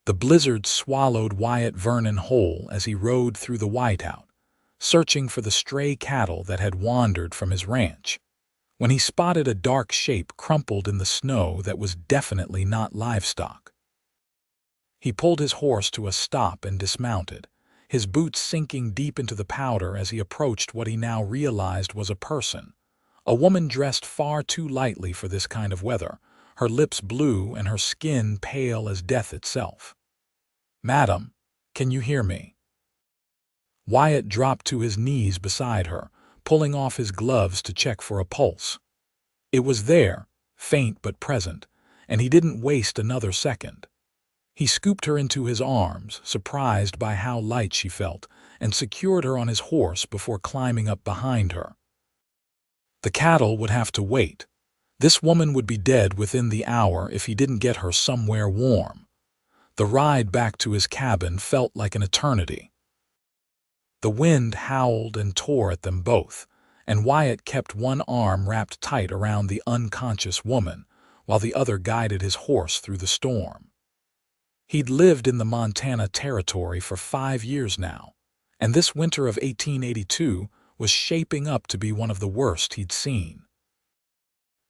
The blizzard swallowed Wyatt Vernon whole as he rode through the whiteout, searching for the stray cattle that had wandered from his ranch, when he spotted a dark shape crumpled in the snow that was definitely not livestock. He pulled his horse to a stop and dismounted, his boots sinking deep into the powder as he approached what he now realized was a person, a woman dressed far too lightly for this kind of weather, her lips blue and her skin pale as death itself. "Madam, can you hear me?" Wyatt dropped to his knees beside her, pulling off his gloves to check for a pulse. It was there, faint but present, and he didn't waste another second. He scooped her into his arms, surprised by how light she felt, and secured her on his horse before climbing up behind her. The cattle would have to wait. This woman would be dead within the hour if he didn't get her somewhere warm. The ride back to his cabin felt like an eternity. The wind howled and tore at them both, and Wyatt kept one arm wrapped tight around the unconscious woman, while the other guided his horse through the storm. He'd lived in the Montana Territory for 5 years now, and this winter of 1882 was shaping up to be one of the worst he'd seen.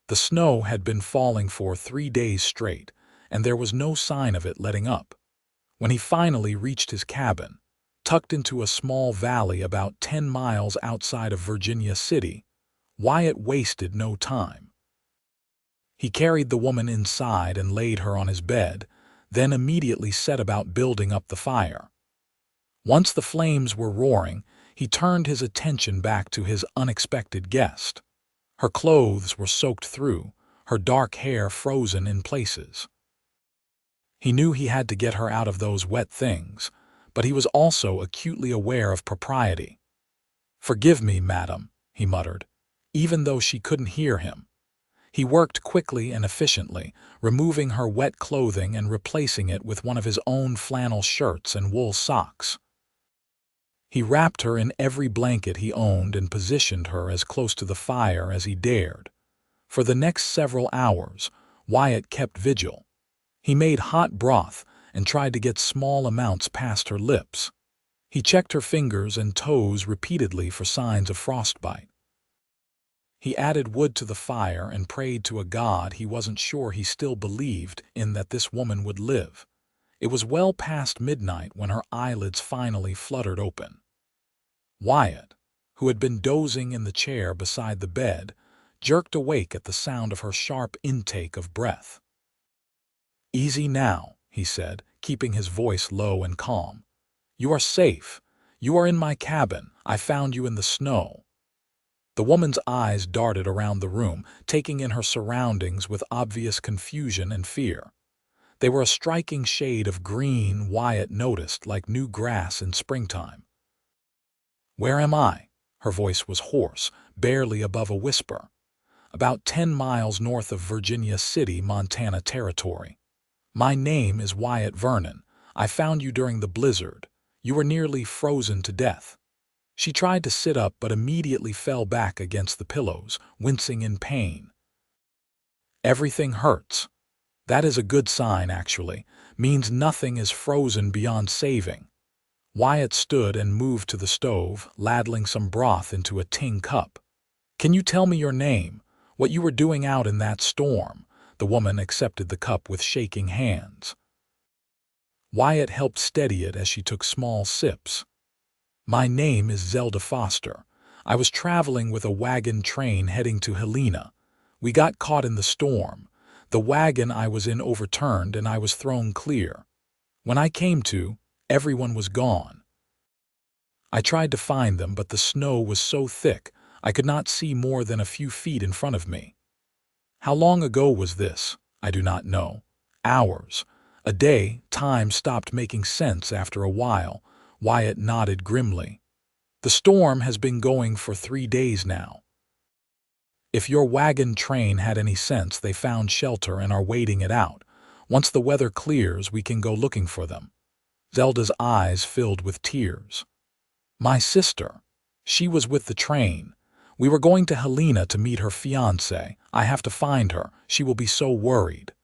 The snow had been falling for 3 days straight, and there was no sign of it letting up. When he finally reached his cabin, tucked into a small valley about 10 miles outside of Virginia City, Wyatt wasted no time. He carried the woman inside and laid her on his bed, then immediately set about building up the fire. Once the flames were roaring, he turned his attention back to his unexpected guest. Her clothes were soaked through, her dark hair frozen in places. He knew he had to get her out of those wet things, but he was also acutely aware of propriety. "Forgive me, madam," he muttered, even though she couldn't hear him. He worked quickly and efficiently, removing her wet clothing and replacing it with one of his own flannel shirts and wool socks. He wrapped her in every blanket he owned and positioned her as close to the fire as he dared. For the next several hours, Wyatt kept vigil. He made hot broth and tried to get small amounts past her lips. He checked her fingers and toes repeatedly for signs of frostbite. He added wood to the fire and prayed to a god he wasn't sure he still believed in that this woman would live. It was well past midnight when her eyelids finally fluttered open. Wyatt, who had been dozing in the chair beside the bed, jerked awake at the sound of her sharp intake of breath. "Easy now," he said, keeping his voice low and calm. "You are safe. You are in my cabin. I found you in the snow." The woman's eyes darted around the room, taking in her surroundings with obvious confusion and fear. They were a striking shade of green Wyatt noticed like new grass in springtime. "Where am I?" Her voice was hoarse, barely above a whisper. "About 10 miles north of Virginia City, Montana Territory. My name is Wyatt Vernon. I found you during the blizzard. You were nearly frozen to death." She tried to sit up but immediately fell back against the pillows, wincing in pain. "Everything hurts. That is a good sign, actually. Means nothing is frozen beyond saving." Wyatt stood and moved to the stove, ladling some broth into a tin cup. "Can you tell me your name? What you were doing out in that storm?" The woman accepted the cup with shaking hands. Wyatt helped steady it as she took small sips. "My name is Zelda Foster. I was traveling with a wagon train heading to Helena. We got caught in the storm. The wagon I was in overturned and I was thrown clear. When I came to, everyone was gone. I tried to find them, but the snow was so thick I could not see more than a few feet in front of me. How long ago was this? I do not know. Hours. A day. Time stopped making sense after a while." Wyatt nodded grimly. "The storm has been going for 3 days now. If your wagon train had any sense, they found shelter and are waiting it out. Once the weather clears, we can go looking for them." Zelda's eyes filled with tears. "My sister. She was with the train. We were going to Helena to meet her fiancé. I have to find her. She will be so worried."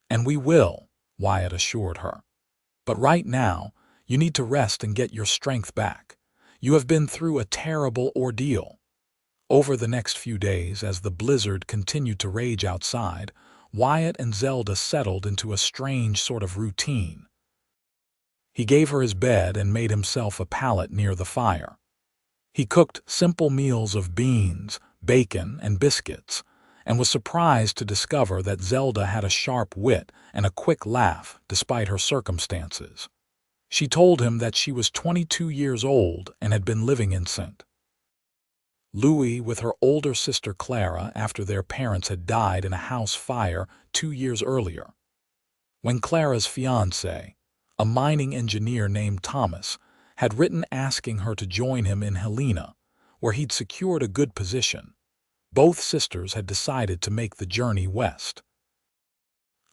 "And we will," Wyatt assured her. "But right now, you need to rest and get your strength back. You have been through a terrible ordeal." Over the next few days, as the blizzard continued to rage outside, Wyatt and Zelda settled into a strange sort of routine. He gave her his bed and made himself a pallet near the fire. He cooked simple meals of beans, bacon, and biscuits, and was surprised to discover that Zelda had a sharp wit and a quick laugh despite her circumstances. She told him that she was 22 years old and had been living in St. Louis with her older sister Clara after their parents had died in a house fire 2 years earlier. When Clara's fiancé, a mining engineer named Thomas, had written asking her to join him in Helena, where he'd secured a good position, both sisters had decided to make the journey west.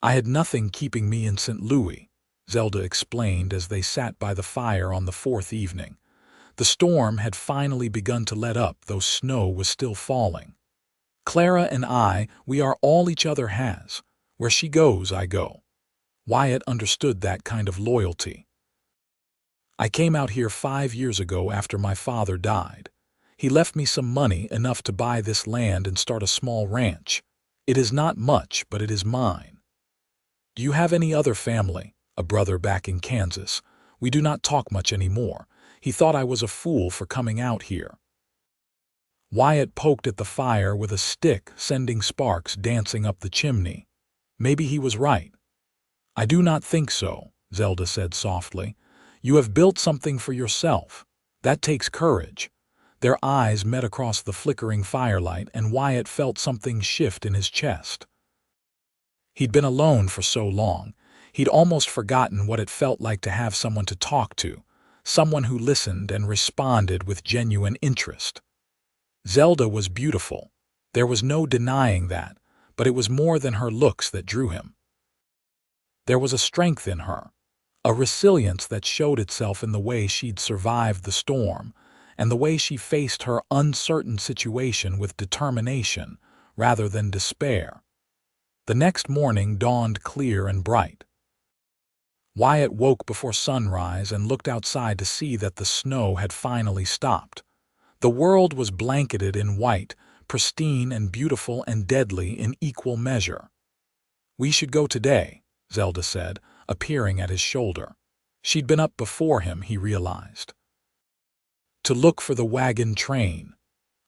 "I had nothing keeping me in St. Louis," Zelda explained as they sat by the fire on the fourth evening. The storm had finally begun to let up, though snow was still falling. "Clara and we are all each other has. Where she goes, I go." Wyatt understood that kind of loyalty. "I came out here 5 years ago after my father died. He left me some money, enough to buy this land and start a small ranch. It is not much, but it is mine." "Do you have any other family?" "A brother back in Kansas. We do not talk much anymore. He thought I was a fool for coming out here." Wyatt poked at the fire with a stick, sending sparks dancing up the chimney. "Maybe he was right." "I do not think so," Zelda said softly. "You have built something for yourself. That takes courage." Their eyes met across the flickering firelight, and Wyatt felt something shift in his chest. He'd been alone for so long, he'd almost forgotten what it felt like to have someone to talk to, someone who listened and responded with genuine interest. Zelda was beautiful. There was no denying that, but it was more than her looks that drew him. There was a strength in her, a resilience that showed itself in the way she'd survived the storm, and the way she faced her uncertain situation with determination rather than despair. The next morning dawned clear and bright. Wyatt woke before sunrise and looked outside to see that the snow had finally stopped. The world was blanketed in white, pristine and beautiful and deadly in equal measure. "We should go today," Zelda said, appearing at his shoulder. She'd been up before him, he realized. "To look for the wagon train.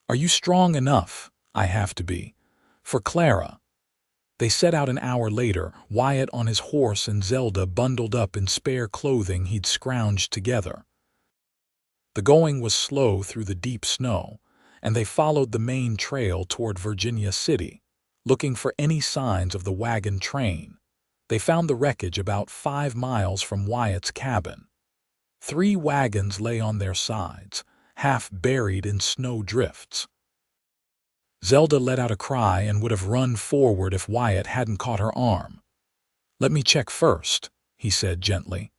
Are you strong enough?" "I have to be. For Clara." They set out an hour later, Wyatt on his horse and Zelda bundled up in spare clothing he'd scrounged together. The going was slow through the deep snow, and they followed the main trail toward Virginia City, looking for any signs of the wagon train. They found the wreckage about 5 miles from Wyatt's cabin. 3 wagons lay on their sides, half buried in snow drifts. Zelda let out a cry and would have run forward if Wyatt hadn't caught her arm. "Let me check first," he said gently.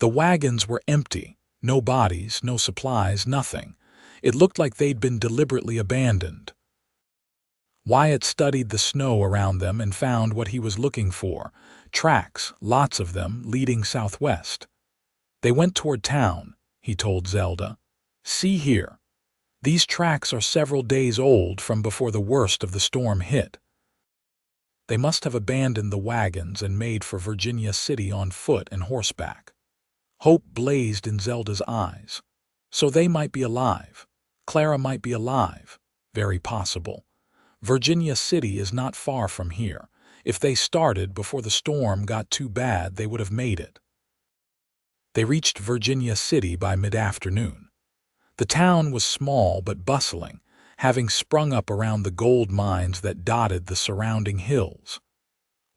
The wagons were empty, no bodies, no supplies, nothing. It looked like they'd been deliberately abandoned. Wyatt studied the snow around them and found what he was looking for, tracks, lots of them, leading southwest. "They went toward town," he told Zelda. "See here. These tracks are several days old from before the worst of the storm hit. They must have abandoned the wagons and made for Virginia City on foot and horseback." Hope blazed in Zelda's eyes. "So they might be alive. Clara might be alive. Very possible. Virginia City is not far from here. If they started before the storm got too bad, they would have made it." They reached Virginia City by mid-afternoon. The town was small but bustling, having sprung up around the gold mines that dotted the surrounding hills.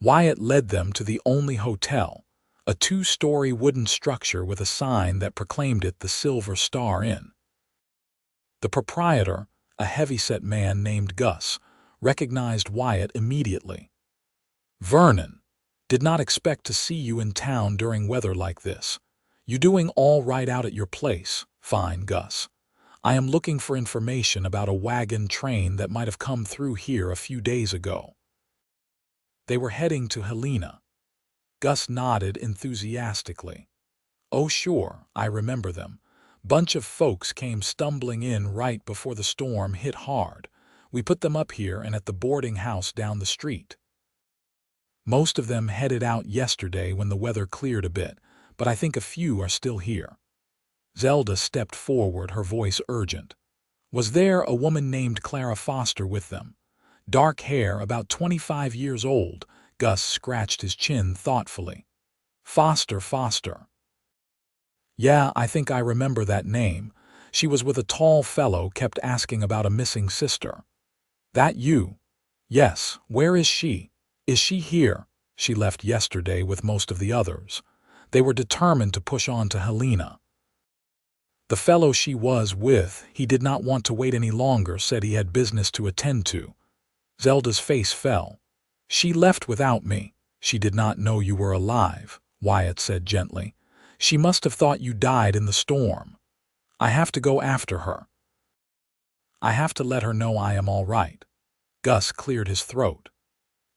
Wyatt led them to the only hotel, a 2-story wooden structure with a sign that proclaimed it the Silver Star Inn. The proprietor, a heavy-set man named Gus, recognized Wyatt immediately. "Vernon, did not expect to see you in town during weather like this. You doing all right out at your place?" "Fine, Gus. I am looking for information about a wagon train that might have come through here a few days ago." They were heading to Helena. Gus nodded enthusiastically. Oh sure, I remember them. Bunch of folks came stumbling in right before the storm hit hard. We put them up here and at the boarding house down the street. Most of them headed out yesterday when the weather cleared a bit, but I think a few are still here. Zelda stepped forward, her voice urgent. Was there a woman named Clara Foster with them? Dark hair, about 25 years old. Gus scratched his chin thoughtfully. Foster. Yeah, I think I remember that name. She was with a tall fellow, kept asking about a missing sister. That you? Yes, where is she? Is she here? She left yesterday with most of the others. They were determined to push on to Helena. The fellow she was with, he did not want to wait any longer, said he had business to attend to. Zelda's face fell. She left without me. She did not know you were alive, Wyatt said gently. She must have thought you died in the storm. I have to go after her. I have to let her know I am all right. Gus cleared his throat.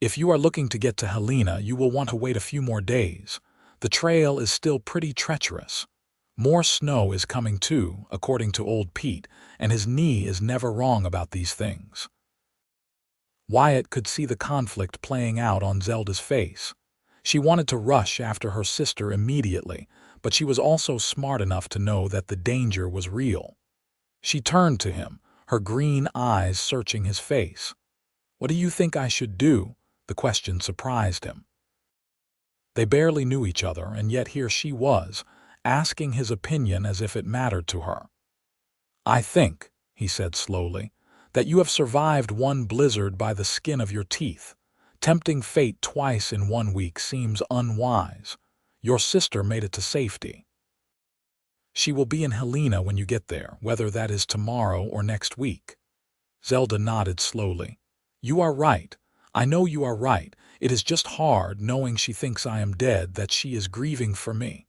If you are looking to get to Helena, you will want to wait a few more days. The trail is still pretty treacherous. More snow is coming too, according to old Pete, and his knee is never wrong about these things. Wyatt could see the conflict playing out on Zelda's face. She wanted to rush after her sister immediately, but she was also smart enough to know that the danger was real. She turned to him, her green eyes searching his face. What do you think I should do? The question surprised him. They barely knew each other, and yet here she was, asking his opinion as if it mattered to her. I think, he said slowly, that you have survived one blizzard by the skin of your teeth. Tempting fate twice in 1 week seems unwise. Your sister made it to safety. She will be in Helena when you get there, whether that is tomorrow or next week. Zelda nodded slowly. You are right. I know you are right. It is just hard knowing she thinks I am dead, that she is grieving for me.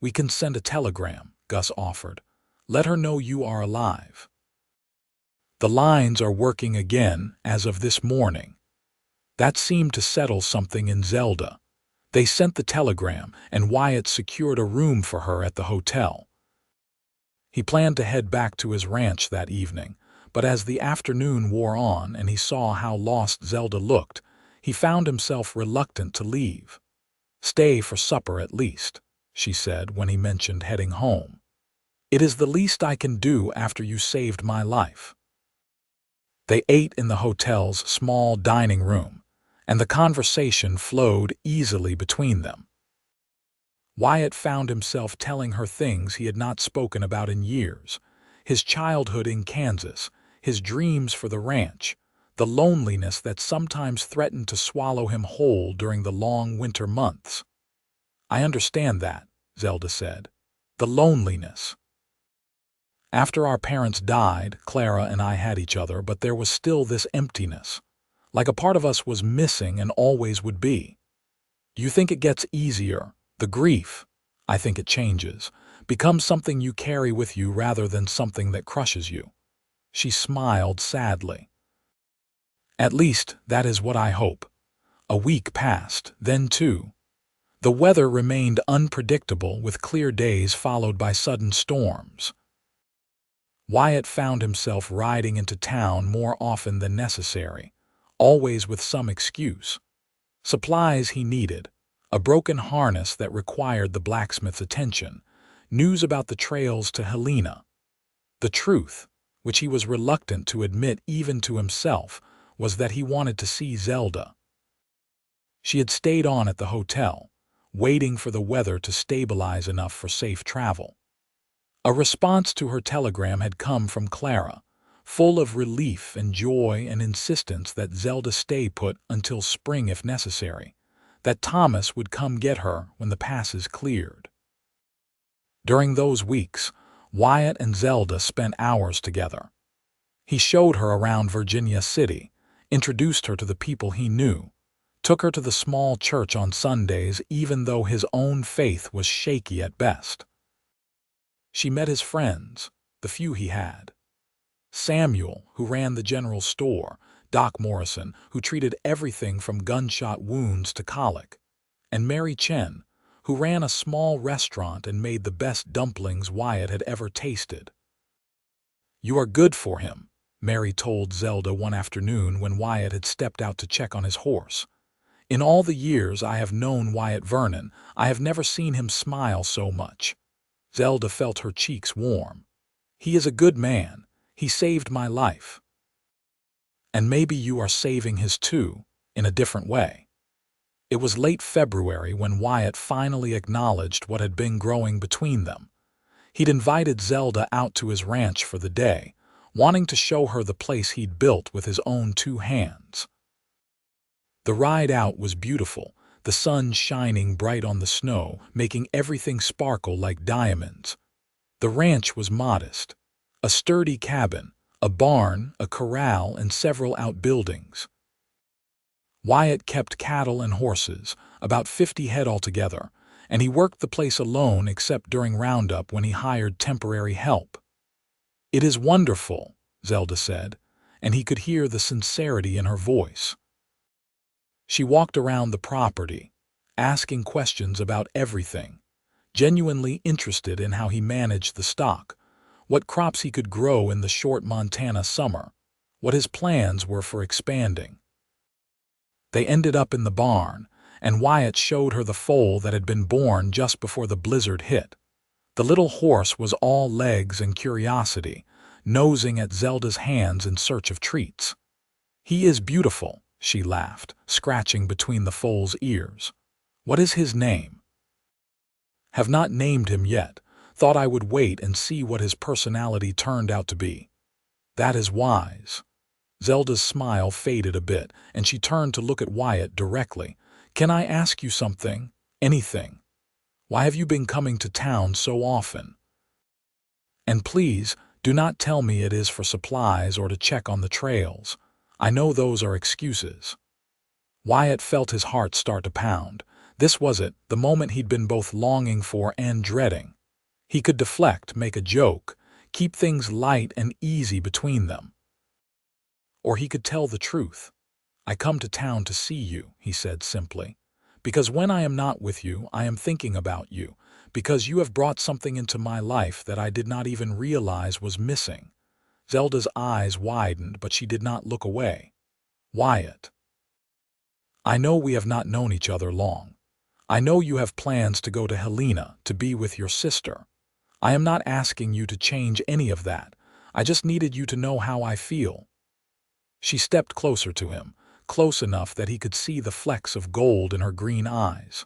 We can send a telegram, Gus offered. Let her know you are alive. The lines are working again as of this morning. That seemed to settle something in Zelda. They sent the telegram, and Wyatt secured a room for her at the hotel. He planned to head back to his ranch that evening, but as the afternoon wore on and he saw how lost Zelda looked, he found himself reluctant to leave. Stay for supper at least, she said when he mentioned heading home. It is the least I can do after you saved my life. They ate in the hotel's small dining room, and the conversation flowed easily between them. Wyatt found himself telling her things he had not spoken about in years: his childhood in Kansas, his dreams for the ranch, the loneliness that sometimes threatened to swallow him whole during the long winter months. I understand that, Zelda said. The loneliness. After our parents died, Clara and I had each other, but there was still this emptiness. Like a part of us was missing and always would be. Do you think it gets easier? The grief? I think it changes, becomes something you carry with you rather than something that crushes you. She smiled sadly. At least that is what I hope. A week passed, then two. The weather remained unpredictable, with clear days followed by sudden storms. Wyatt found himself riding into town more often than necessary, always with some excuse. Supplies he needed, a broken harness that required the blacksmith's attention, news about the trails to Helena. The truth, which he was reluctant to admit even to himself, was that he wanted to see Zelda. She had stayed on at the hotel, waiting for the weather to stabilize enough for safe travel. A response to her telegram had come from Clara, full of relief and joy and insistence that Zelda stay put until spring if necessary, that Thomas would come get her when the passes cleared. During those weeks, Wyatt and Zelda spent hours together. He showed her around Virginia City, introduced her to the people he knew, took her to the small church on Sundays even though his own faith was shaky at best. She met his friends, the few he had. Samuel, who ran the general store, Doc Morrison, who treated everything from gunshot wounds to colic, and Mary Chen, who ran a small restaurant and made the best dumplings Wyatt had ever tasted. "You are good for him," Mary told Zelda one afternoon when Wyatt had stepped out to check on his horse. "In all the years I have known Wyatt Vernon, I have never seen him smile so much." Zelda felt her cheeks warm. "He is a good man. He saved my life. And maybe you are saving his too, in a different way." It was late February when Wyatt finally acknowledged what had been growing between them. He'd invited Zelda out to his ranch for the day, wanting to show her the place he'd built with his own 2 hands. The ride out was beautiful, the sun shining bright on the snow, making everything sparkle like diamonds. The ranch was modest. A sturdy cabin, a barn, a corral, and several outbuildings. Wyatt kept cattle and horses, about 50 head altogether, and he worked the place alone except during roundup when he hired temporary help. "It is wonderful," Zelda said, and he could hear the sincerity in her voice. She walked around the property, asking questions about everything, genuinely interested in how he managed the stock, what crops he could grow in the short Montana summer, what his plans were for expanding. They ended up in the barn, and Wyatt showed her the foal that had been born just before the blizzard hit. The little horse was all legs and curiosity, nosing at Zelda's hands in search of treats. "He is beautiful," she laughed, scratching between the foal's ears. "What is his name?" "Have not named him yet. Thought I would wait and see what his personality turned out to be." "That is wise." Zelda's smile faded a bit, and she turned to look at Wyatt directly. "Can I ask you something? Anything? Why have you been coming to town so often? And please, do not tell me it is for supplies or to check on the trails. I know those are excuses." Wyatt felt his heart start to pound. This was it, the moment he'd been both longing for and dreading. He could deflect, make a joke, keep things light and easy between them. Or he could tell the truth. "I come to town to see you," he said simply. "Because when I am not with you, I am thinking about you, because you have brought something into my life that I did not even realize was missing." Zelda's eyes widened, but she did not look away. "Wyatt, I know we have not known each other long. I know you have plans to go to Helena, to be with your sister. I am not asking you to change any of that. I just needed you to know how I feel." She stepped closer to him, close enough that he could see the flecks of gold in her green eyes.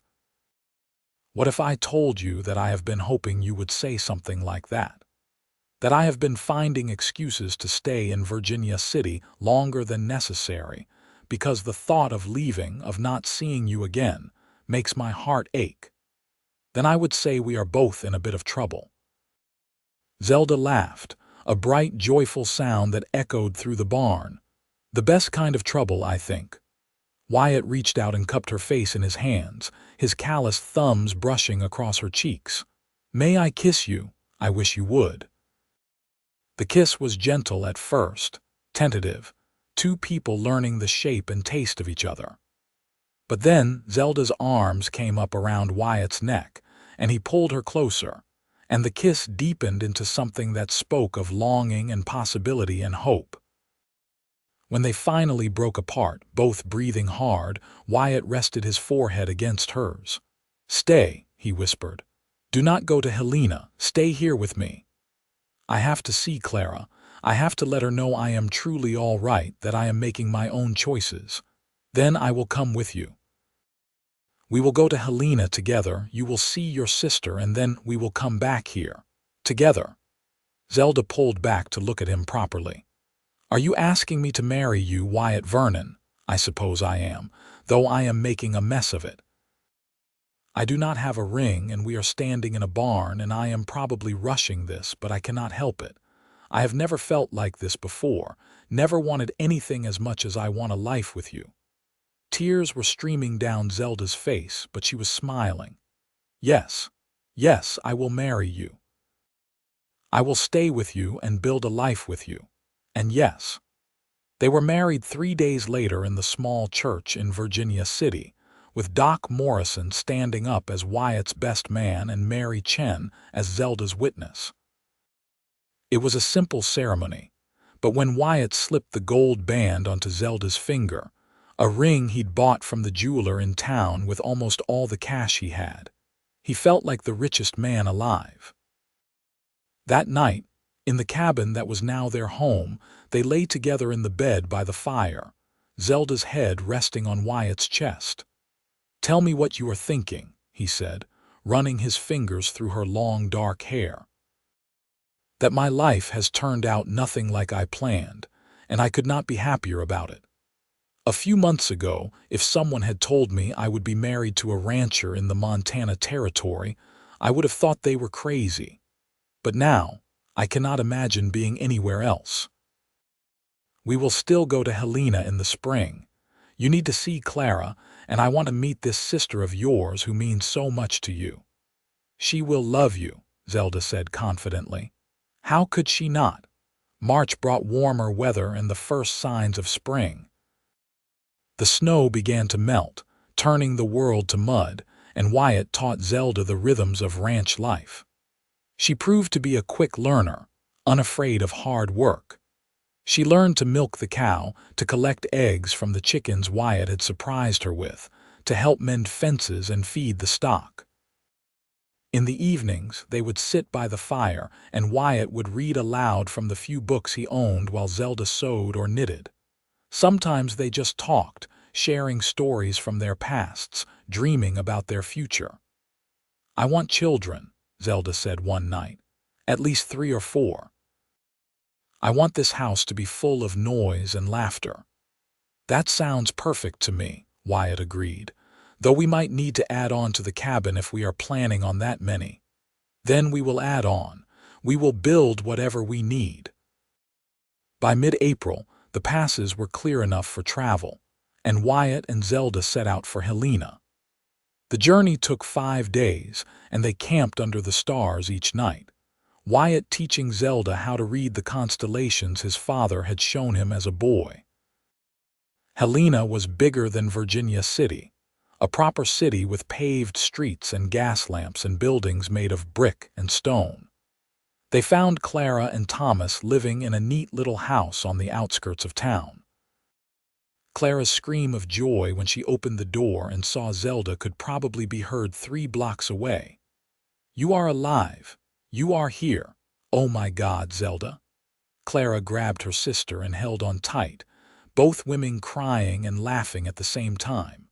"What if I told you that I have been hoping you would say something like that? That I have been finding excuses to stay in Virginia City longer than necessary, because the thought of leaving, of not seeing you again, makes my heart ache? Then I would say we are both in a bit of trouble." Zelda laughed, a bright, joyful sound that echoed through the barn. "The best kind of trouble, I think." Wyatt reached out and cupped her face in his hands, his calloused thumbs brushing across her cheeks. "May I kiss you? I wish you would." The kiss was gentle at first, tentative, 2 people learning the shape and taste of each other. But then Zelda's arms came up around Wyatt's neck, and he pulled her closer, and the kiss deepened into something that spoke of longing and possibility and hope. When they finally broke apart, both breathing hard, Wyatt rested his forehead against hers. "Stay," he whispered. "Do not go to Helena. Stay here with me. I have to see Clara. I have to let her know I am truly all right, that I am making my own choices. Then I will come with you. We will go to Helena together, you will see your sister, and then we will come back here. Together." Zelda pulled back to look at him properly. "Are you asking me to marry you, Wyatt Vernon?" "I suppose I am, though I am making a mess of it. I do not have a ring, and we are standing in a barn, and I am probably rushing this, but I cannot help it. I have never felt like this before, never wanted anything as much as I want a life with you." Tears were streaming down Zelda's face, but she was smiling. "Yes, yes, I will marry you. I will stay with you and build a life with you. And yes." They were married 3 days later in the small church in Virginia City, with Doc Morrison standing up as Wyatt's best man and Mary Chen as Zelda's witness. It was a simple ceremony, but when Wyatt slipped the gold band onto Zelda's finger, a ring he'd bought from the jeweler in town with almost all the cash he had, he felt like the richest man alive. That night, in the cabin that was now their home, they lay together in the bed by the fire, Zelda's head resting on Wyatt's chest. "Tell me what you are thinking," he said, running his fingers through her long dark hair. "That my life has turned out nothing like I planned, and I could not be happier about it. A few months ago, if someone had told me I would be married to a rancher in the Montana Territory, I would have thought they were crazy. But now, I cannot imagine being anywhere else. We will still go to Helena in the spring. You need to see Clara, and I want to meet this sister of yours who means so much to you." "She will love you," Zelda said confidently. How could she not? March brought warmer weather and the first signs of spring. The snow began to melt, turning the world to mud, and Wyatt taught Zelda the rhythms of ranch life. She proved to be a quick learner, unafraid of hard work. She learned to milk the cow, to collect eggs from the chickens Wyatt had surprised her with, to help mend fences and feed the stock. In the evenings, they would sit by the fire, and Wyatt would read aloud from the few books he owned while Zelda sewed or knitted. Sometimes they just talked, sharing stories from their pasts, dreaming about their future. "I want children," Zelda said one night. "At least 3 or 4. I want this house to be full of noise and laughter." "That sounds perfect to me," Wyatt agreed, "though we might need to add on to the cabin if we are planning on that many. Then we will add on. We will build whatever we need." By mid-April, the passes were clear enough for travel, and Wyatt and Zelda set out for Helena. The journey took 5 days, and they camped under the stars each night, Wyatt teaching Zelda how to read the constellations his father had shown him as a boy. Helena was bigger than Virginia City, a proper city with paved streets and gas lamps and buildings made of brick and stone. They found Clara and Thomas living in a neat little house on the outskirts of town. Clara's scream of joy when she opened the door and saw Zelda could probably be heard 3 blocks away. "You are alive. You are here. Oh my God, Zelda." Clara grabbed her sister and held on tight, both women crying and laughing at the same time.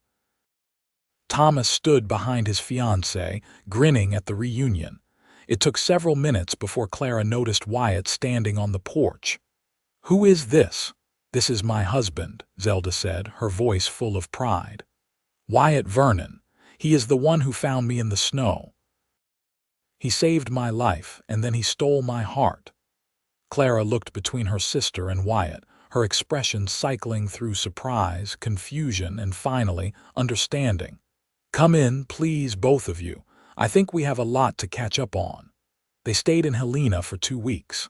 Thomas stood behind his fiancée, grinning at the reunion. It took several minutes before Clara noticed Wyatt standing on the porch. "Who is this?" "This is my husband," Zelda said, her voice full of pride. "Wyatt Vernon. He is the one who found me in the snow. He saved my life, and then he stole my heart." Clara looked between her sister and Wyatt, her expression cycling through surprise, confusion, and finally, understanding. "Come in, please, both of you. I think we have a lot to catch up on." They stayed in Helena for 2 weeks.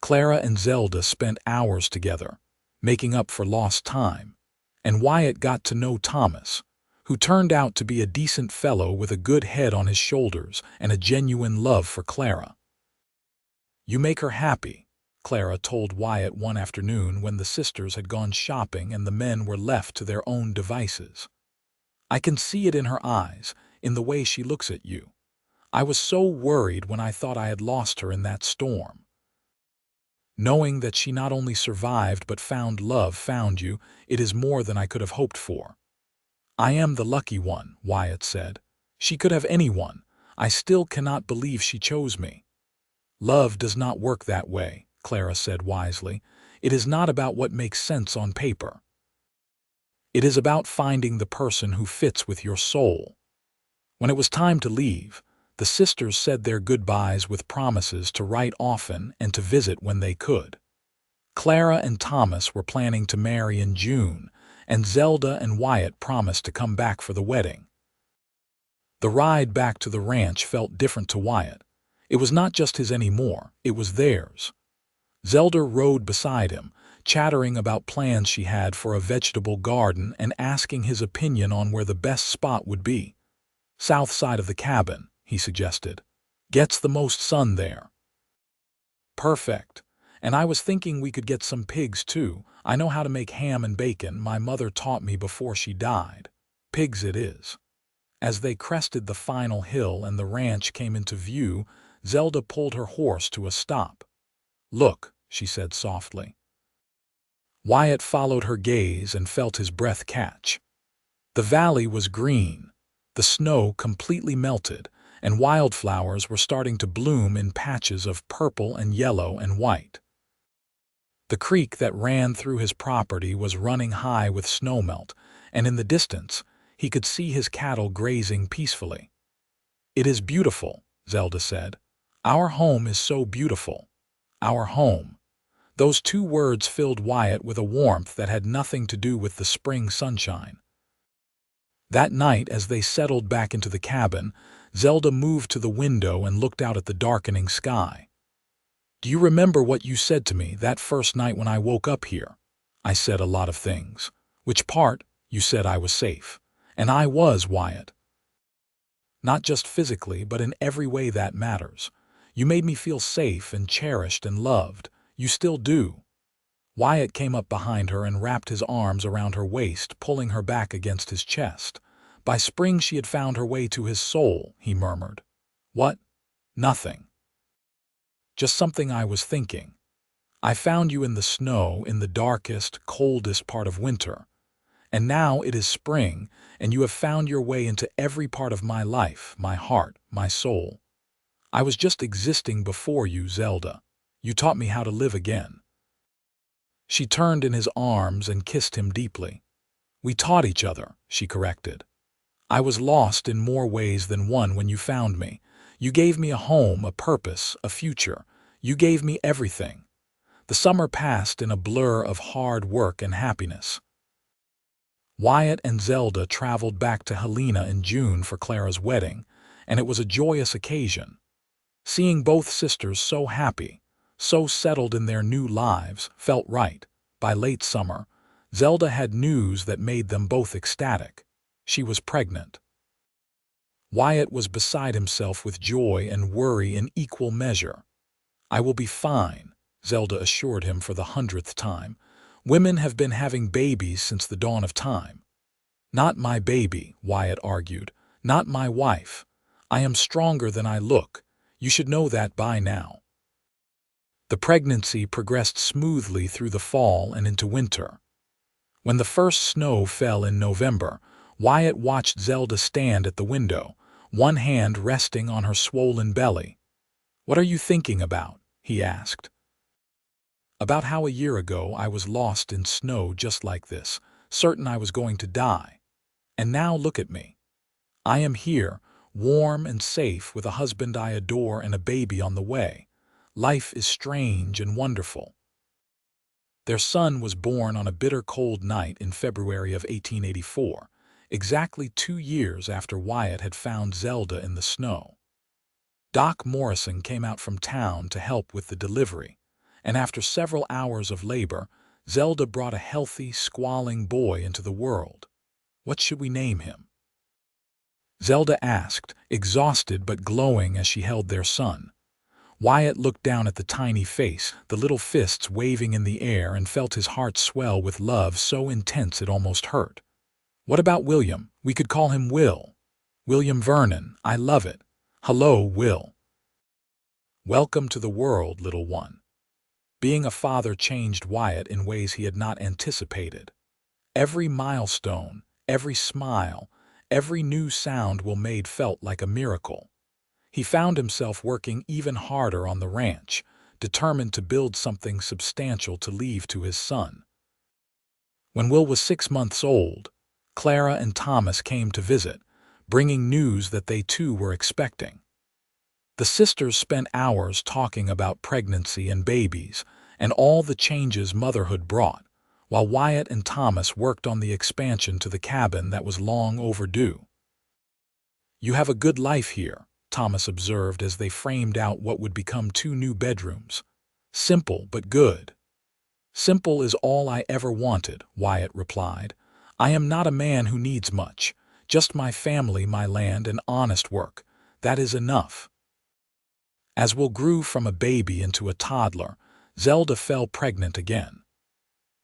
Clara and Zelda spent hours together, making up for lost time, and Wyatt got to know Thomas, who turned out to be a decent fellow with a good head on his shoulders and a genuine love for Clara. "You make her happy," Clara told Wyatt one afternoon when the sisters had gone shopping and the men were left to their own devices. "I can see it in her eyes, in the way she looks at you. I was so worried when I thought I had lost her in that storm. Knowing that she not only survived but found you, it is more than I could have hoped for." "I am the lucky one," Wyatt said. "She could have anyone. I still cannot believe she chose me." "Love does not work that way," Clara said wisely. "It is not about what makes sense on paper. It is about finding the person who fits with your soul." When it was time to leave, the sisters said their goodbyes with promises to write often and to visit when they could. Clara and Thomas were planning to marry in June, and Zelda and Wyatt promised to come back for the wedding. The ride back to the ranch felt different to Wyatt. It was not just his anymore, it was theirs. Zelda rode beside him, chattering about plans she had for a vegetable garden and asking his opinion on where the best spot would be. "South side of the cabin," he suggested. "Gets the most sun there." "Perfect. And I was thinking we could get some pigs too. I know how to make ham and bacon. My mother taught me before she died. Pigs it is." As they crested the final hill and the ranch came into view, Zelda pulled her horse to a stop. "Look," she said softly. Wyatt followed her gaze and felt his breath catch. The valley was green, the snow completely melted, and wildflowers were starting to bloom in patches of purple and yellow and white. The creek that ran through his property was running high with snowmelt, and in the distance, he could see his cattle grazing peacefully. "It is beautiful," Zelda said. "Our home is so beautiful. Our home." Those two words filled Wyatt with a warmth that had nothing to do with the spring sunshine. That night, as they settled back into the cabin, Zelda moved to the window and looked out at the darkening sky. "Do you remember what you said to me that first night when I woke up here?" "I said a lot of things." "Which part?" "You said I was safe." "And I was, Wyatt. Not just physically, but in every way that matters. You made me feel safe and cherished and loved. You still do." Wyatt came up behind her and wrapped his arms around her waist, pulling her back against his chest. "By spring she had found her way to his soul," he murmured. "What?" "Nothing. Just something I was thinking. I found you in the snow in the darkest, coldest part of winter. And now it is spring, and you have found your way into every part of my life, my heart, my soul. I was just existing before you, Zelda. You taught me how to live again." She turned in his arms and kissed him deeply. "We taught each other," she corrected. "I was lost in more ways than one when you found me. You gave me a home, a purpose, a future. You gave me everything." The summer passed in a blur of hard work and happiness. Wyatt and Zelda traveled back to Helena in June for Clara's wedding, and it was a joyous occasion. Seeing both sisters so happy, so settled in their new lives, felt right. By late summer, Zelda had news that made them both ecstatic. She was pregnant. Wyatt was beside himself with joy and worry in equal measure. "I will be fine," Zelda assured him for the 100th time. "Women have been having babies since the dawn of time." "Not my baby," Wyatt argued. "Not my wife. I am stronger than I look. You should know that by now." The pregnancy progressed smoothly through the fall and into winter. When the first snow fell in November, Wyatt watched Zelda stand at the window, one hand resting on her swollen belly. "What are you thinking about?" he asked. "About how a year ago I was lost in snow just like this, certain I was going to die. And now look at me. I am here, warm and safe, with a husband I adore and a baby on the way. Life is strange and wonderful." Their son was born on a bitter cold night in February of 1884, exactly 2 years after Wyatt had found Zelda in the snow. Doc Morrison came out from town to help with the delivery, and after several hours of labor, Zelda brought a healthy, squalling boy into the world. "What should we name him?" Zelda asked, exhausted but glowing as she held their son. Wyatt looked down at the tiny face, the little fists waving in the air, and felt his heart swell with love so intense it almost hurt. "What about William? We could call him Will. William Vernon. I love it. Hello, Will. Welcome to the world, little one." Being a father changed Wyatt in ways he had not anticipated. Every milestone, every smile, every new sound Will made felt like a miracle. He found himself working even harder on the ranch, determined to build something substantial to leave to his son. When Will was 6 months old, Clara and Thomas came to visit, bringing news that they too were expecting. The sisters spent hours talking about pregnancy and babies and all the changes motherhood brought, while Wyatt and Thomas worked on the expansion to the cabin that was long overdue. "You have a good life here," Thomas observed as they framed out what would become 2 new bedrooms. "Simple but good." "Simple is all I ever wanted," Wyatt replied. "I am not a man who needs much. Just my family, my land, and honest work. That is enough." As Will grew from a baby into a toddler, Zelda fell pregnant again.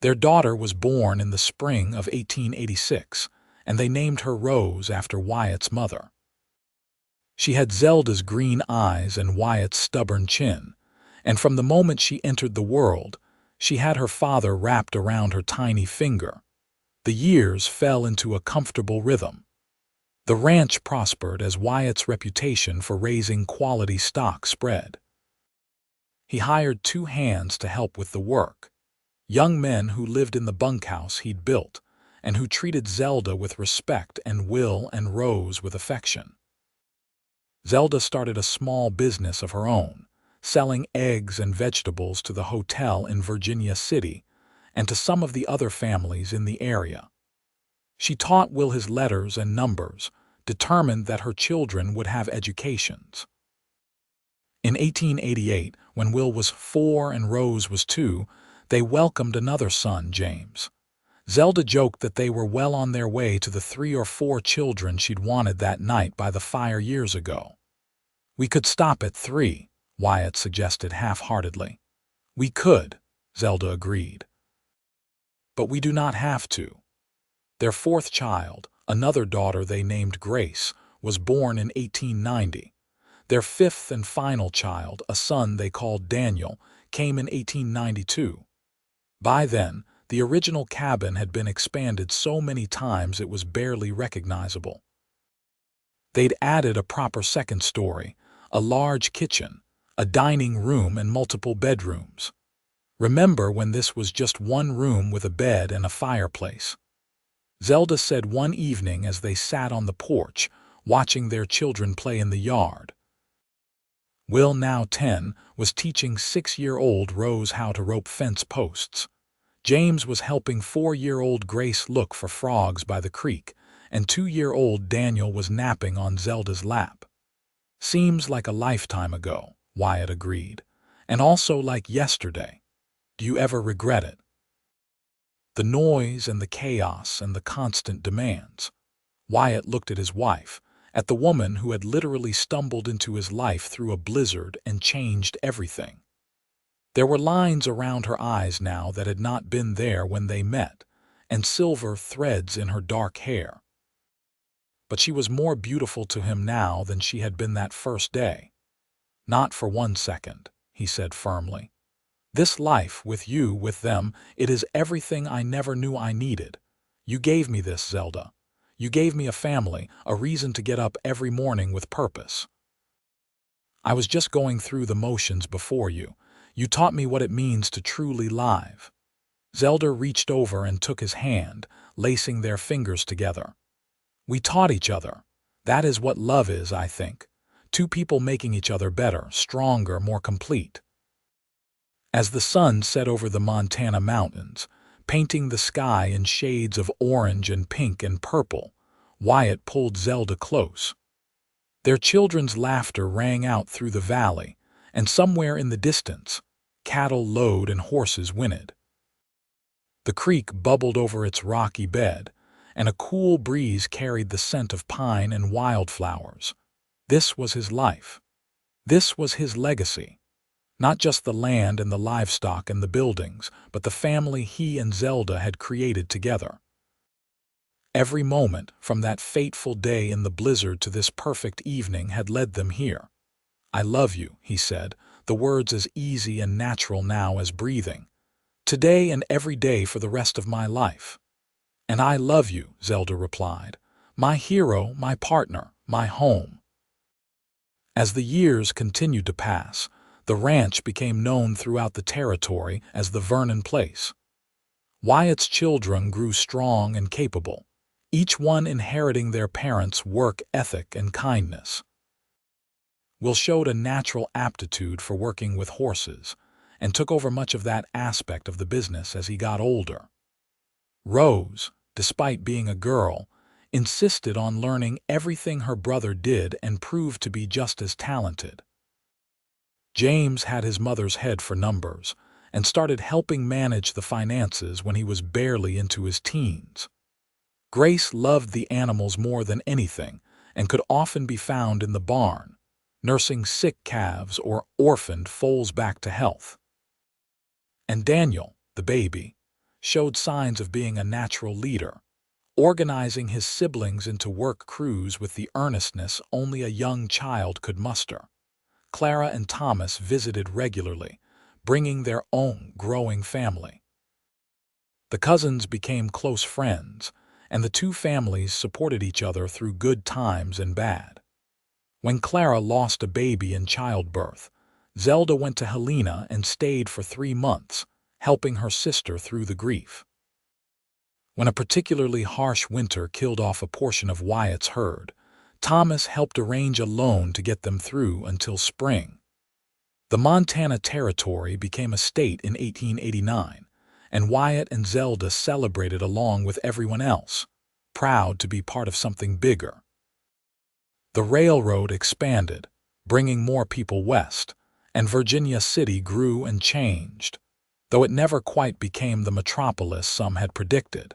Their daughter was born in the spring of 1886, and they named her Rose after Wyatt's mother. She had Zelda's green eyes and Wyatt's stubborn chin, and from the moment she entered the world, she had her father wrapped around her tiny finger. The years fell into a comfortable rhythm. The ranch prospered as Wyatt's reputation for raising quality stock spread. He hired 2 hands to help with the work, young men who lived in the bunkhouse he'd built and who treated Zelda with respect and Will and Rose with affection. Zelda started a small business of her own, selling eggs and vegetables to the hotel in Virginia City and to some of the other families in the area. She taught Will his letters and numbers, determined that her children would have educations. In 1888, when Will was 4 and Rose was 2, they welcomed another son, James. Zelda joked that they were well on their way to the 3 or 4 children she'd wanted that night by the fire years ago. "We could stop at 3, Wyatt suggested half-heartedly. "We could," Zelda agreed. "But we do not have to." Their 4th child, another daughter they named Grace, was born in 1890. Their 5th and final child, a son they called Daniel, came in 1892. By then, the original cabin had been expanded so many times it was barely recognizable. They'd added a proper second story, a large kitchen, a dining room, and multiple bedrooms. "Remember when this was just one room with a bed and a fireplace?" Zelda said one evening as they sat on the porch, watching their children play in the yard. Will, now 10, was teaching 6-year-old Rose how to rope fence posts. James was helping 4-year-old Grace look for frogs by the creek, and 2-year-old Daniel was napping on Zelda's lap. "Seems like a lifetime ago," Wyatt agreed, "and also like yesterday. Do you ever regret it?" The noise and the chaos and the constant demands. Wyatt looked at his wife, at the woman who had literally stumbled into his life through a blizzard and changed everything. There were lines around her eyes now that had not been there when they met, and silver threads in her dark hair. But she was more beautiful to him now than she had been that first day. "Not for 1 second," he said firmly. "This life, with you, with them, it is everything I never knew I needed. You gave me this, Zelda. You gave me a family, a reason to get up every morning with purpose. I was just going through the motions before you. You taught me what it means to truly live." Zelda reached over and took his hand, lacing their fingers together. "We taught each other. That is what love is, I think. 2 people making each other better, stronger, more complete." As the sun set over the Montana mountains, painting the sky in shades of orange and pink and purple, Wyatt pulled Zelda close. Their children's laughter rang out through the valley, and somewhere in the distance, cattle lowed and horses whinnied. The creek bubbled over its rocky bed, and a cool breeze carried the scent of pine and wildflowers. This was his life. This was his legacy. Not just the land and the livestock and the buildings, but the family he and Zelda had created together. Every moment, from that fateful day in the blizzard to this perfect evening, had led them here. "I love you," he said, the words as easy and natural now as breathing. "Today and every day for the rest of my life." "And I love you," Zelda replied. "My hero, my partner, my home." As the years continued to pass, the ranch became known throughout the territory as the Vernon Place. Wyatt's children grew strong and capable, each one inheriting their parents' work ethic and kindness. Will showed a natural aptitude for working with horses, and took over much of that aspect of the business as he got older. Rose, despite being a girl, insisted on learning everything her brother did and proved to be just as talented. James had his mother's head for numbers, and started helping manage the finances when he was barely into his teens. Grace loved the animals more than anything and could often be found in the barn, nursing sick calves or orphaned foals back to health. And Daniel, the baby, showed signs of being a natural leader, organizing his siblings into work crews with the earnestness only a young child could muster. Clara and Thomas visited regularly, bringing their own growing family. The cousins became close friends, and the two families supported each other through good times and bad. When Clara lost a baby in childbirth, Zelda went to Helena and stayed for 3 months, helping her sister through the grief. When a particularly harsh winter killed off a portion of Wyatt's herd, Thomas helped arrange a loan to get them through until spring. The Montana Territory became a state in 1889, and Wyatt and Zelda celebrated along with everyone else, proud to be part of something bigger. The railroad expanded, bringing more people west, and Virginia City grew and changed, though it never quite became the metropolis some had predicted.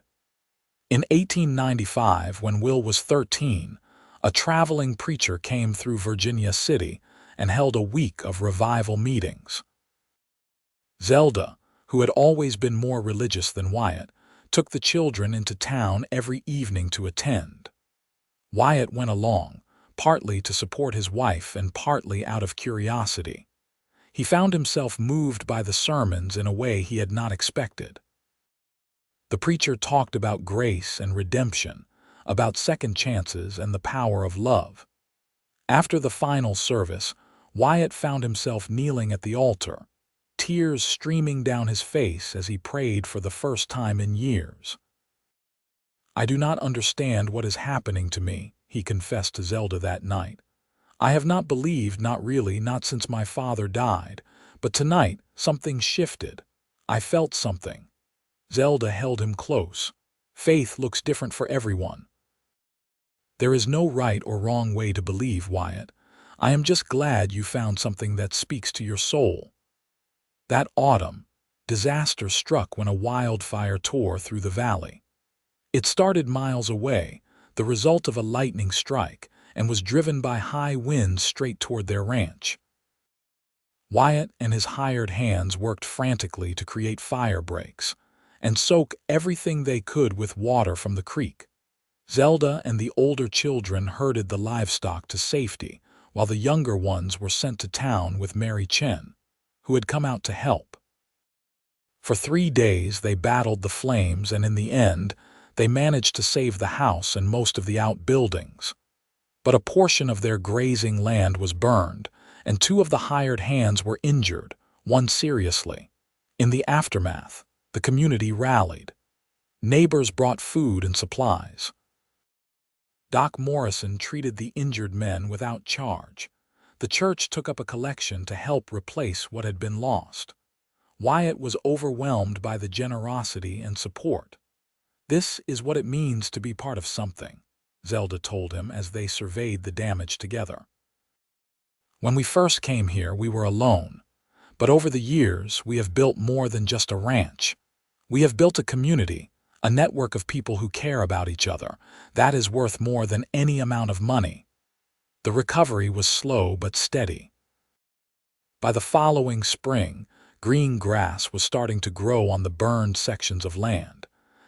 In 1895, when Will was 13, a traveling preacher came through Virginia City and held a week of revival meetings. Zelda, who had always been more religious than Wyatt, took the children into town every evening to attend. Wyatt went along, partly to support his wife and partly out of curiosity. He found himself moved by the sermons in a way he had not expected. The preacher talked about grace and redemption, about second chances and the power of love. After the final service, Wyatt found himself kneeling at the altar, tears streaming down his face as he prayed for the first time in years. "I do not understand what is happening to me," he confessed to Zelda that night. "I have not believed, not really, not since my father died, but tonight something shifted. I felt something." Zelda held him close. "Faith looks different for everyone. There is no right or wrong way to believe, Wyatt. I am just glad you found something that speaks to your soul." That autumn, disaster struck when a wildfire tore through the valley. It started miles away, the result of a lightning strike, and was driven by high winds straight toward their ranch. Wyatt and his hired hands worked frantically to create fire breaks and soak everything they could with water from the creek. Zelda and the older children herded the livestock to safety, while the younger ones were sent to town with Mary Chen, who had come out to help. For 3 days they battled the flames, and in the end, they managed to save the house and most of the outbuildings. But a portion of their grazing land was burned, and 2 of the hired hands were injured, one seriously. In the aftermath, the community rallied. Neighbors brought food and supplies. Doc Morrison treated the injured men without charge. The church took up a collection to help replace what had been lost. Wyatt was overwhelmed by the generosity and support. "This is what it means to be part of something," Zelda told him as they surveyed the damage together. "When we first came here, we were alone. But over the years, we have built more than just a ranch. We have built a community, a network of people who care about each other. That is worth more than any amount of money." The recovery was slow but steady. By the following spring, green grass was starting to grow on the burned sections of land,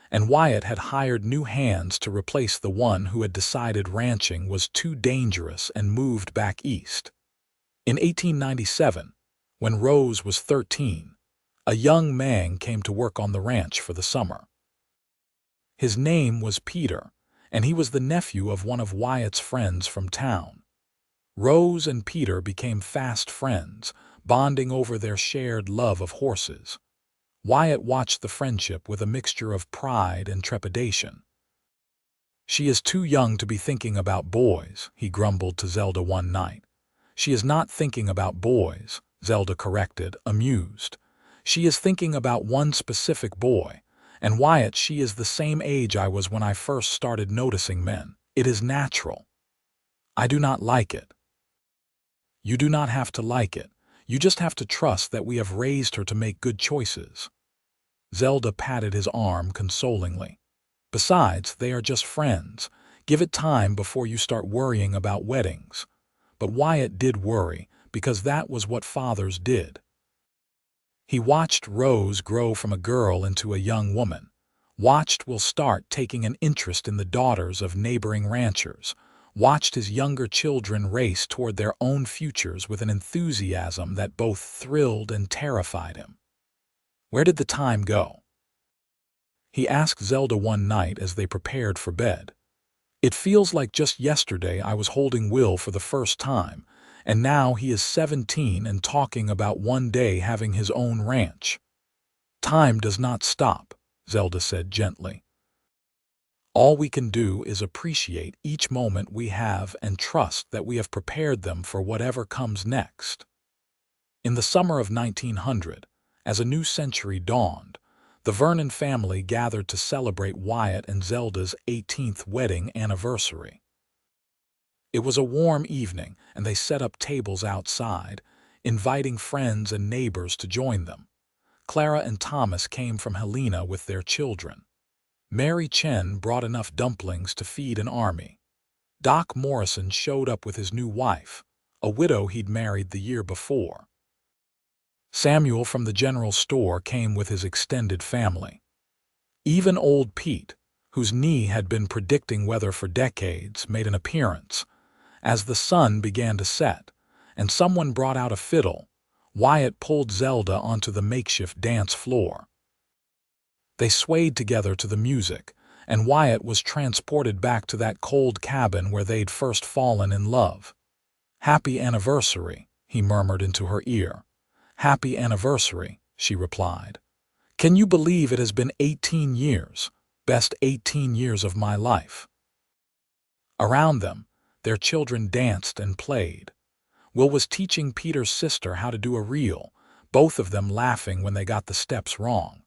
and Wyatt had hired new hands to replace the one who had decided ranching was too dangerous and moved back east. In 1897, when Rose was 13, a young man came to work on the ranch for the summer. His name was Peter, and he was the nephew of one of Wyatt's friends from town. Rose and Peter became fast friends, bonding over their shared love of horses. Wyatt watched the friendship with a mixture of pride and trepidation. "She is too young to be thinking about boys," he grumbled to Zelda one night. "She is not thinking about boys," Zelda corrected, amused. "She is thinking about one specific boy. And Wyatt, she is the same age I was when I first started noticing men. It is natural. I do not like it." "You do not have to like it. You just have to trust that we have raised her to make good choices." Zelda patted his arm consolingly. "Besides, they are just friends. Give it time before you start worrying about weddings." But Wyatt did worry, because that was what fathers did. He watched Rose grow from a girl into a young woman. Watched Will start taking an interest in the daughters of neighboring ranchers. Watched his younger children race toward their own futures with an enthusiasm that both thrilled and terrified him. Where did the time go? He asked Zelda one night as they prepared for bed. "It feels like just yesterday I was holding Will for the first time, and now he is 17 and talking about one day having his own ranch." "Time does not stop," Zelda said gently. "All we can do is appreciate each moment we have and trust that we have prepared them for whatever comes next." In the summer of 1900, as a new century dawned, the Vernon family gathered to celebrate Wyatt and Zelda's 18th wedding anniversary. It was a warm evening, and they set up tables outside, inviting friends and neighbors to join them. Clara and Thomas came from Helena with their children. Mary Chen brought enough dumplings to feed an army. Doc Morrison showed up with his new wife, a widow he'd married the year before. Samuel from the general store came with his extended family. Even old Pete, whose knee had been predicting weather for decades, made an appearance. As the sun began to set, and someone brought out a fiddle, Wyatt pulled Zelda onto the makeshift dance floor. They swayed together to the music, and Wyatt was transported back to that cold cabin where they'd first fallen in love. "Happy anniversary," he murmured into her ear. "Happy anniversary," she replied. "Can you believe it has been 18 years? Best 18 years of my life." Around them, their children danced and played. Will was teaching Peter's sister how to do a reel, both of them laughing when they got the steps wrong.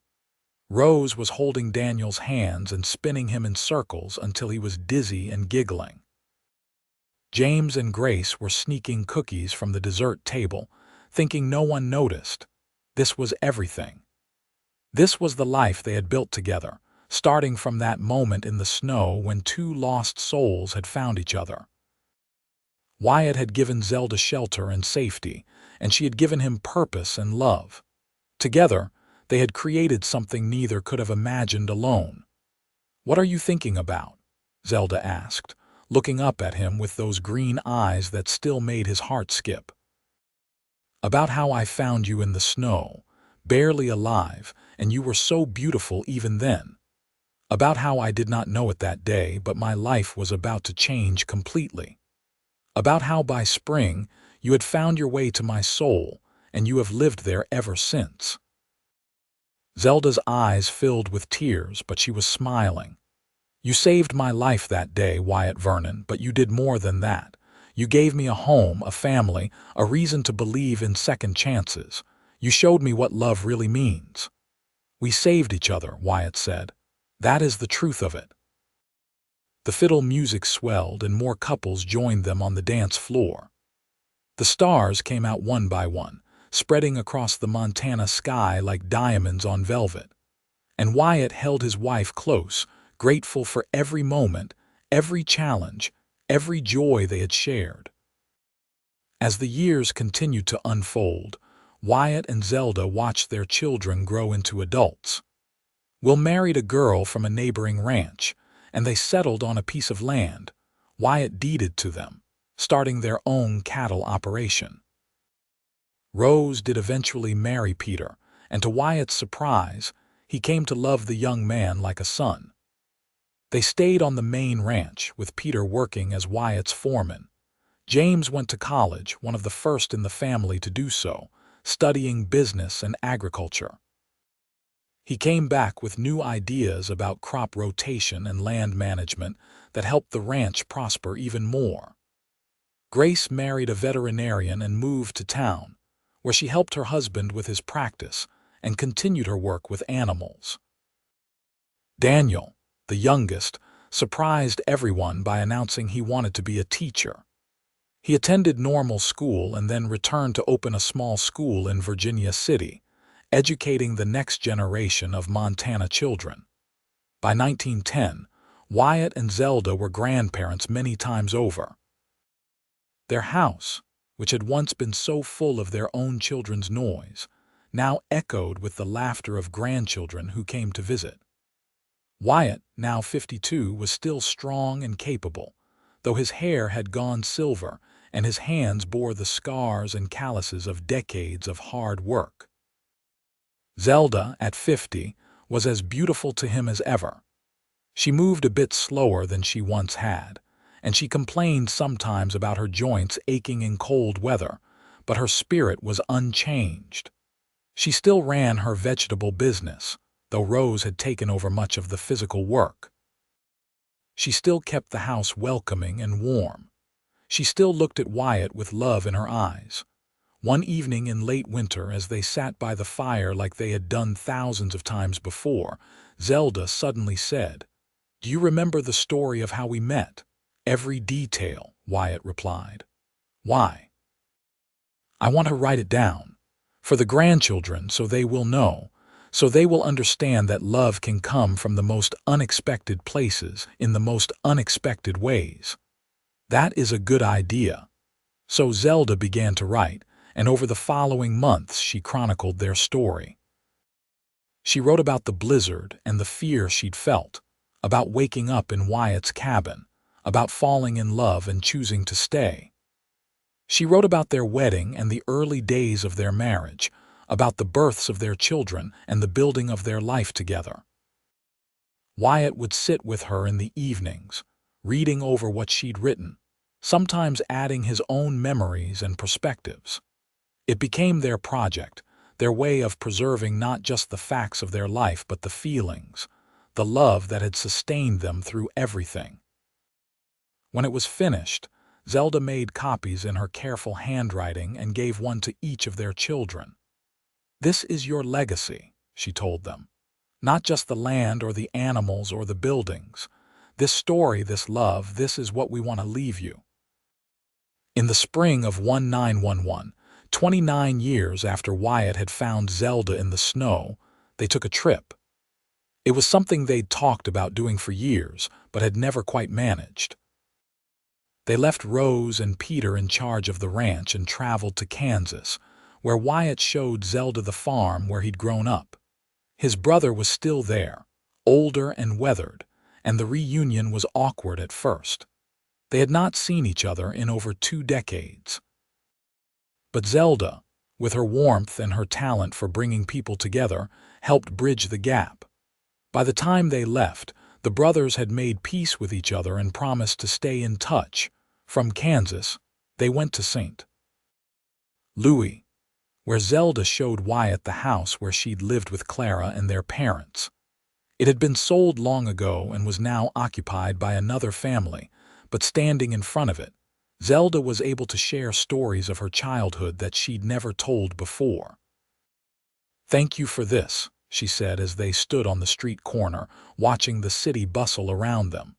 Rose was holding Daniel's hands and spinning him in circles until he was dizzy and giggling. James and Grace were sneaking cookies from the dessert table, thinking no one noticed. This was everything. This was the life they had built together, starting from that moment in the snow when two lost souls had found each other. Wyatt had given Zelda shelter and safety, and she had given him purpose and love. Together, they had created something neither could have imagined alone. "What are you thinking about?" Zelda asked, looking up at him with those green eyes that still made his heart skip. "About how I found you in the snow, barely alive, and you were so beautiful even then. About how I did not know it that day, but my life was about to change completely. About how by spring you had found your way to my soul, and you have lived there ever since." Zelda's eyes filled with tears, but she was smiling. "You saved my life that day, Wyatt Vernon, but you did more than that. You gave me a home, a family, a reason to believe in second chances. You showed me what love really means." "We saved each other," Wyatt said. "That is the truth of it." The fiddle music swelled and more couples joined them on the dance floor. The stars came out one by one, spreading across the Montana sky like diamonds on velvet. And Wyatt held his wife close, grateful for every moment, every challenge, every joy they had shared. As the years continued to unfold, Wyatt and Zelda watched their children grow into adults. Will married a girl from a neighboring ranch, and they settled on a piece of land. Wyatt deeded to them, starting their own cattle operation. Rose did eventually marry Peter, and to Wyatt's surprise, he came to love the young man like a son. They stayed on the main ranch, with Peter working as Wyatt's foreman. James went to college, one of the first in the family to do so, studying business and agriculture. He came back with new ideas about crop rotation and land management that helped the ranch prosper even more. Grace married a veterinarian and moved to town, where she helped her husband with his practice and continued her work with animals. Daniel, the youngest, surprised everyone by announcing he wanted to be a teacher. He attended normal school and then returned to open a small school in Virginia City, educating the next generation of Montana children. By 1910, Wyatt and Zelda were grandparents many times over. Their house, which had once been so full of their own children's noise, now echoed with the laughter of grandchildren who came to visit. Wyatt, now 52, was still strong and capable, though his hair had gone silver and his hands bore the scars and calluses of decades of hard work. Zelda, at 50, was as beautiful to him as ever. She moved a bit slower than she once had, and she complained sometimes about her joints aching in cold weather, but her spirit was unchanged. She still ran her vegetable business, though Rose had taken over much of the physical work. She still kept the house welcoming and warm. She still looked at Wyatt with love in her eyes. One evening in late winter, as they sat by the fire like they had done thousands of times before, Zelda suddenly said, "Do you remember the story of how we met?" "Every detail," Wyatt replied. "Why?" "I want to write it down. For the grandchildren, so they will know. So they will understand that love can come from the most unexpected places, in the most unexpected ways." "That is a good idea." So Zelda began to write, and over the following months she chronicled their story. She wrote about the blizzard and the fear she'd felt, about waking up in Wyatt's cabin, about falling in love and choosing to stay. She wrote about their wedding and the early days of their marriage, about the births of their children and the building of their life together. Wyatt would sit with her in the evenings, reading over what she'd written, sometimes adding his own memories and perspectives. It became their project, their way of preserving not just the facts of their life but the feelings, the love that had sustained them through everything. When it was finished, Zelda made copies in her careful handwriting and gave one to each of their children. "This is your legacy," she told them. "Not just the land or the animals or the buildings. This story, this love, this is what we want to leave you." In the spring of 1911, 29 years after Wyatt had found Zelda in the snow, they took a trip. It was something they'd talked about doing for years, but had never quite managed. They left Rose and Peter in charge of the ranch and traveled to Kansas, where Wyatt showed Zelda the farm where he'd grown up. His brother was still there, older and weathered, and the reunion was awkward at first. They had not seen each other in over 2 decades. But Zelda, with her warmth and her talent for bringing people together, helped bridge the gap. By the time they left, the brothers had made peace with each other and promised to stay in touch. From Kansas, they went to St. Louis, where Zelda showed Wyatt the house where she'd lived with Clara and their parents. It had been sold long ago and was now occupied by another family, but standing in front of it, Zelda was able to share stories of her childhood that she'd never told before. "Thank you for this," she said as they stood on the street corner, watching the city bustle around them.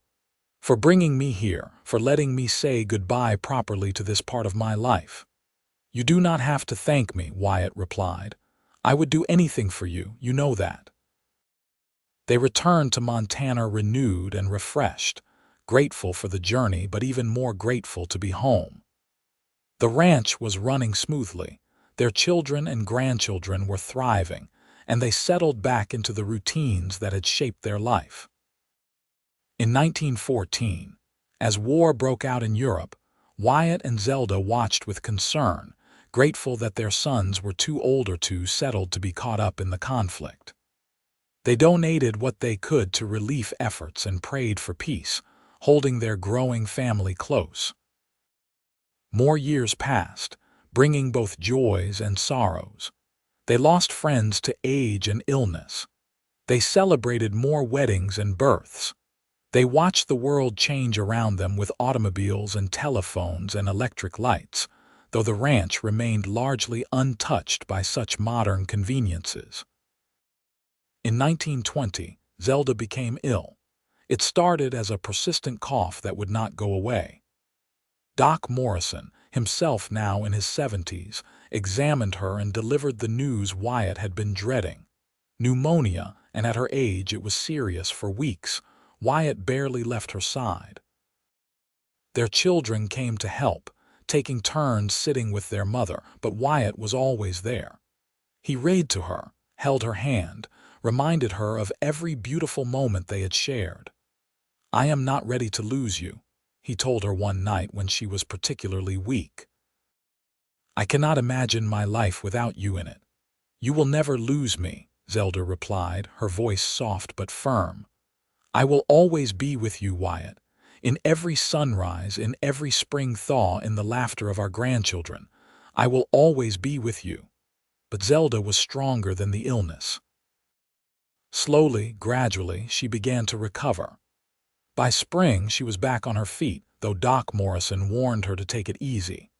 "For bringing me here, for letting me say goodbye properly to this part of my life." "You do not have to thank me," Wyatt replied. "I would do anything for you, you know that." They returned to Montana renewed and refreshed, grateful for the journey but even more grateful to be home. The ranch was running smoothly, their children and grandchildren were thriving, and they settled back into the routines that had shaped their life. In 1914, as war broke out in Europe, Wyatt and Zelda watched with concern, grateful that their sons were too old or too settled to be caught up in the conflict. They donated what they could to relief efforts and prayed for peace, holding their growing family close. More years passed, bringing both joys and sorrows. They lost friends to age and illness. They celebrated more weddings and births. They watched the world change around them with automobiles and telephones and electric lights, though the ranch remained largely untouched by such modern conveniences. In 1920, Zelda became ill. It started as a persistent cough that would not go away. Doc Morrison, himself now in his 70s, examined her and delivered the news Wyatt had been dreading. Pneumonia, and at her age it was serious for weeks. Wyatt barely left her side. Their children came to help, taking turns sitting with their mother, but Wyatt was always there. He rade to her, held her hand, reminded her of every beautiful moment they had shared. "I am not ready to lose you," he told her one night when she was particularly weak. "I cannot imagine my life without you in it." "You will never lose me," Zelda replied, her voice soft but firm. "I will always be with you, Wyatt. In every sunrise, in every spring thaw, in the laughter of our grandchildren. I will always be with you." But Zelda was stronger than the illness. Slowly, gradually, she began to recover. By spring, she was back on her feet, though Doc Morrison warned her to take it easy.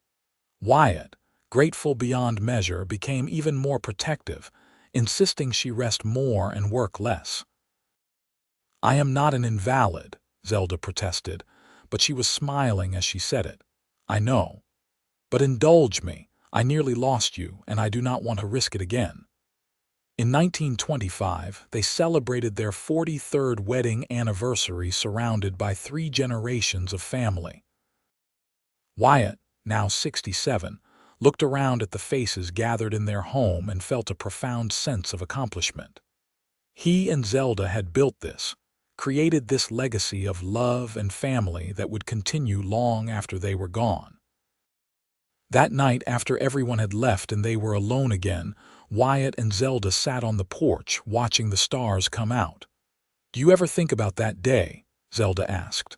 Wyatt, grateful beyond measure, became even more protective, insisting she rest more and work less. "I am not an invalid," Zelda protested, but she was smiling as she said it. "I know. But indulge me. I nearly lost you, and I do not want to risk it again." In 1925, they celebrated their 43rd wedding anniversary surrounded by 3 generations of family. Wyatt, now 67, looked around at the faces gathered in their home and felt a profound sense of accomplishment. He and Zelda had built this, created this legacy of love and family that would continue long after they were gone. That night, after everyone had left and they were alone again, Wyatt and Zelda sat on the porch, watching the stars come out. "Do you ever think about that day?" Zelda asked.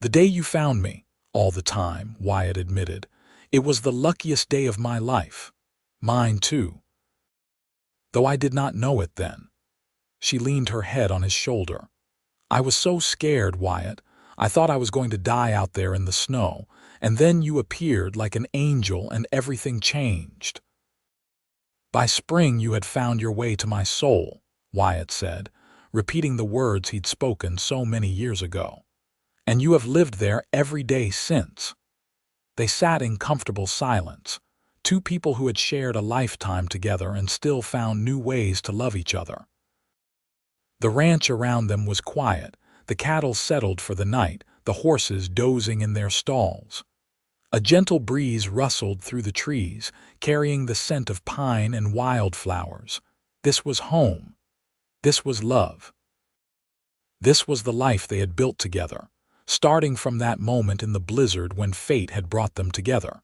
"The day you found me." "All the time," Wyatt admitted. "It was the luckiest day of my life." "Mine too." "Though I did not know it then." She leaned her head on his shoulder. "I was so scared, Wyatt. I thought I was going to die out there in the snow, and then you appeared like an angel and everything changed." "By spring you had found your way to my soul," Wyatt said, repeating the words he'd spoken so many years ago. "And you have lived there every day since." They sat in comfortable silence, 2 people who had shared a lifetime together and still found new ways to love each other. The ranch around them was quiet, the cattle settled for the night, the horses dozing in their stalls. A gentle breeze rustled through the trees, carrying the scent of pine and wildflowers. This was home. This was love. This was the life they had built together, starting from that moment in the blizzard when fate had brought them together.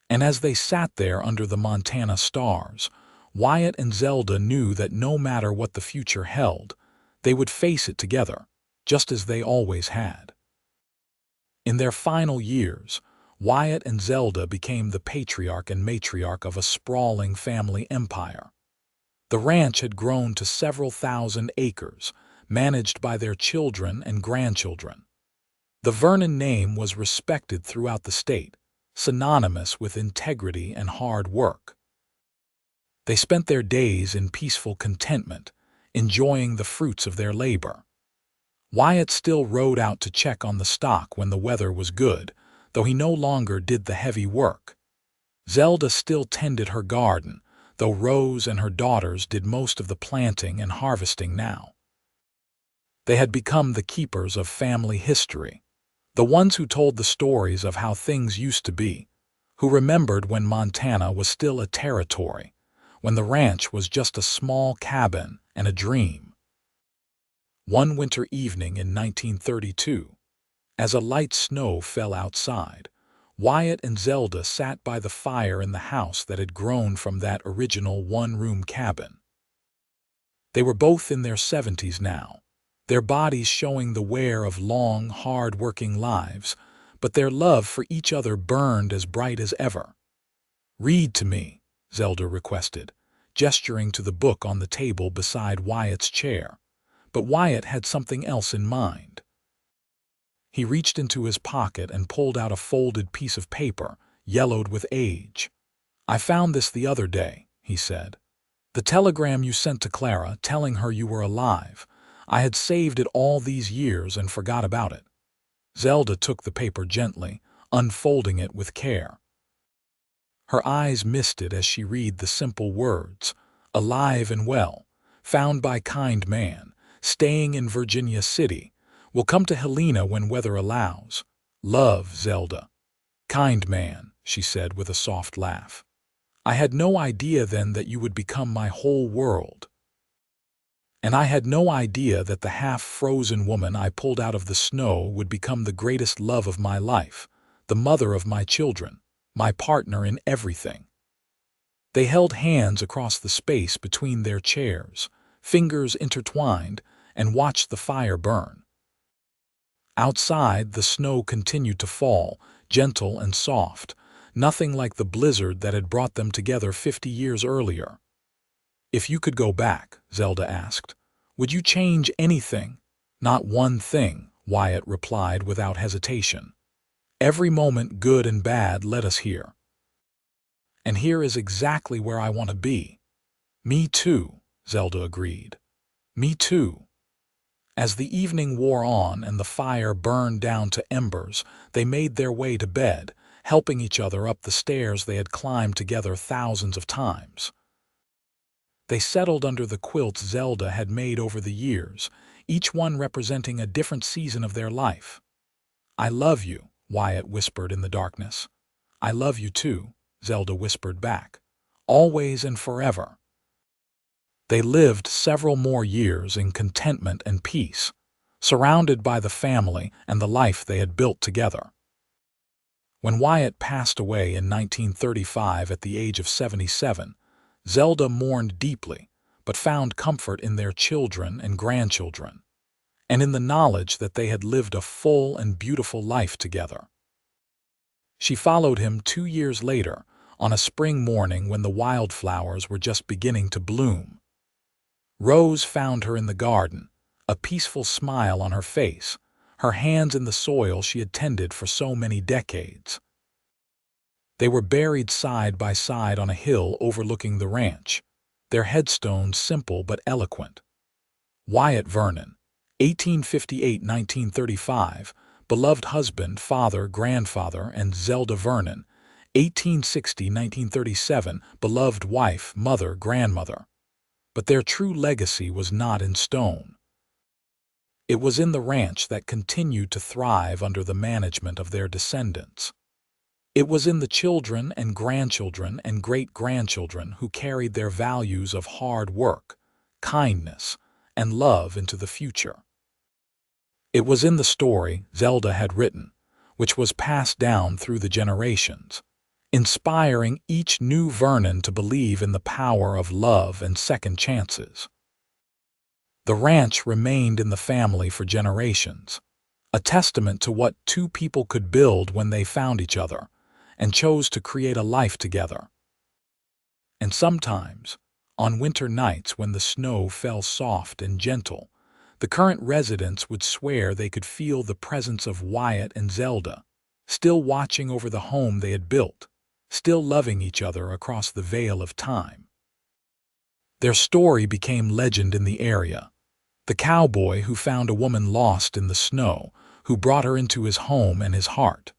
And as they sat there under the Montana stars, Wyatt and Zelda knew that no matter what the future held, they would face it together, just as they always had. In their final years, Wyatt and Zelda became the patriarch and matriarch of a sprawling family empire. The ranch had grown to several thousand acres, managed by their children and grandchildren. The Vernon name was respected throughout the state, synonymous with integrity and hard work. They spent their days in peaceful contentment, enjoying the fruits of their labor. Wyatt still rode out to check on the stock when the weather was good, though he no longer did the heavy work. Zelda still tended her garden, though Rose and her daughters did most of the planting and harvesting now. They had become the keepers of family history, the ones who told the stories of how things used to be, who remembered when Montana was still a territory, when the ranch was just a small cabin and a dream. One winter evening in 1932, as a light snow fell outside, Wyatt and Zelda sat by the fire in the house that had grown from that original one-room cabin. They were both in their 70s now, their bodies showing the wear of long, hard-working lives, but their love for each other burned as bright as ever. "Read to me," Zelda requested, gesturing to the book on the table beside Wyatt's chair. But Wyatt had something else in mind. He reached into his pocket and pulled out a folded piece of paper, yellowed with age. "I found this the other day," he said. "The telegram you sent to Clara telling her you were alive. I had saved it all these years and forgot about it." Zelda took the paper gently, unfolding it with care. Her eyes misted as she read the simple words, "Alive and well, found by kind man, staying in Virginia City, will come to Helena when weather allows. Love, Zelda." "Kind man," she said with a soft laugh. "I had no idea then that you would become my whole world. And I had no idea that the half-frozen woman I pulled out of the snow would become the greatest love of my life, the mother of my children, my partner in everything." They held hands across the space between their chairs, fingers intertwined, and watched the fire burn. Outside, the snow continued to fall, gentle and soft, nothing like the blizzard that had brought them together 50 years earlier. "If you could go back," Zelda asked, "would you change anything?" "Not one thing," Wyatt replied without hesitation. "Every moment, good and bad, led us here. And here is exactly where I want to be." "Me too," Zelda agreed. "Me too." As the evening wore on and the fire burned down to embers, they made their way to bed, helping each other up the stairs they had climbed together thousands of times. They settled under the quilts Zelda had made over the years, each one representing a different season of their life. "I love you," Wyatt whispered in the darkness. "I love you too," Zelda whispered back. "Always and forever." They lived several more years in contentment and peace, surrounded by the family and the life they had built together. When Wyatt passed away in 1935 at the age of 77, Zelda mourned deeply, but found comfort in their children and grandchildren, and in the knowledge that they had lived a full and beautiful life together. She followed him 2 years later, on a spring morning when the wildflowers were just beginning to bloom. Rose found her in the garden, a peaceful smile on her face, her hands in the soil she had tended for so many decades. They were buried side by side on a hill overlooking the ranch, their headstones simple but eloquent. Wyatt Vernon, 1858–1935, beloved husband, father, grandfather, and Zelda Vernon, 1860–1937, beloved wife, mother, grandmother. But their true legacy was not in stone. It was in the ranch that continued to thrive under the management of their descendants. It was in the children and grandchildren and great-grandchildren who carried their values of hard work, kindness, and love into the future. It was in the story Zelda had written, which was passed down through the generations, inspiring each new Vernon to believe in the power of love and second chances. The ranch remained in the family for generations, a testament to what two people could build when they found each other and chose to create a life together. And sometimes, on winter nights when the snow fell soft and gentle, the current residents would swear they could feel the presence of Wyatt and Zelda, still watching over the home they had built, still loving each other across the veil of time. Their story became legend in the area. The cowboy who found a woman lost in the snow, who brought her into his home and his heart.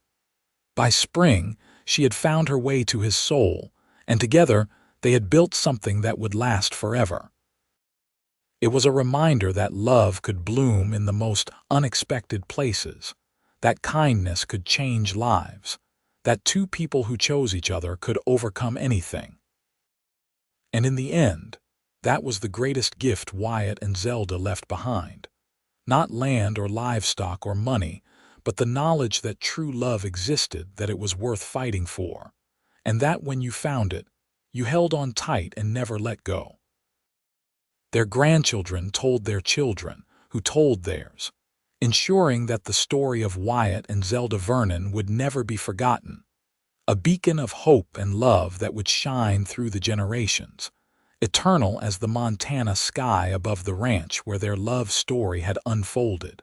By spring, she had found her way to his soul, and together they had built something that would last forever. It was a reminder that love could bloom in the most unexpected places, that kindness could change lives, that two people who chose each other could overcome anything. And in the end, that was the greatest gift Wyatt and Zelda left behind. Not land or livestock or money, but the knowledge that true love existed, that it was worth fighting for, and that when you found it, you held on tight and never let go. Their grandchildren told their children, who told theirs, ensuring that the story of Wyatt and Zelda Vernon would never be forgotten, a beacon of hope and love that would shine through the generations, eternal as the Montana sky above the ranch where their love story had unfolded.